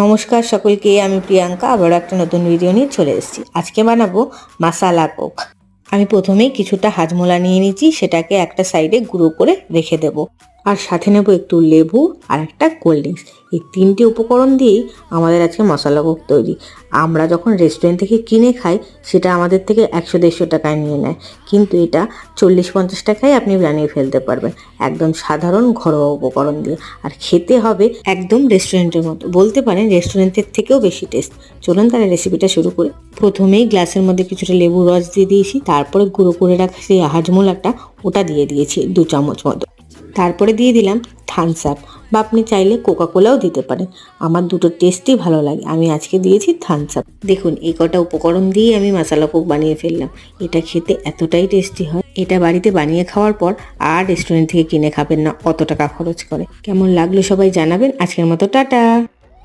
নমস্কার সকলকে, আমি প্রিয়াঙ্কা আবারও একটা নতুন ভিডিও নিয়ে চলে এসেছি। আজকে বানাবো মাসালা কোক। আমি প্রথমেই কিছুটা হাজমোলা নিয়ে নিয়েছি, সেটাকে একটা সাইডে গুঁড়ো করে রেখে দেব। আর সাথে নেব একটু লেবু আর একটা কোল্ড ড্রিঙ্কস। এই তিনটে উপকরণ দিয়েই আমাদের আজকে মশলা কোক তৈরি। আমরা যখন রেস্টুরেন্ট থেকে কিনে খাই সেটা আমাদের থেকে 100-150 টাকায় নিয়ে নেয়, কিন্তু এটা 40-50 টাকায় আপনি বানিয়ে ফেলতে পারবেন একদম সাধারণ ঘরোয়া উপকরণ দিয়ে। আর খেতে হবে একদম রেস্টুরেন্টের মতো, বলতে পারেন রেস্টুরেন্টের থেকেও বেশি টেস্ট। চলুন তাহলে রেসিপিটা শুরু করি। প্রথমেই গ্লাসের মধ্যে কিছুটা লেবুর রস দিয়ে দিয়েছি, তারপরে গুঁড়ো করে রাখা সেই হাজমোলাটা ওটা দিয়ে দিয়েছি 2 চামচ মতো। তারপরে দিয়ে দিলাম থামস আপ, বা আপনি চাইলে কোকা কোলাও দিতে পারেন। আমার দুটো টেস্টই ভালো লাগে, আমি আজকে দিয়েছি থামস আপ। দেখুন, এই কটা উপকরণ দিয়ে আমি মশলা কোক বানিয়ে ফেললাম। এটা খেতে এতটাই টেস্টি হয়, এটা বাড়িতে বানিয়ে খাওয়ার পর আর রেস্টুরেন্ট থেকে কিনে খাবেন না অত টাকা খরচ করে। কেমন লাগলো সবাই জানাবেন। আজকের মতো টাটা।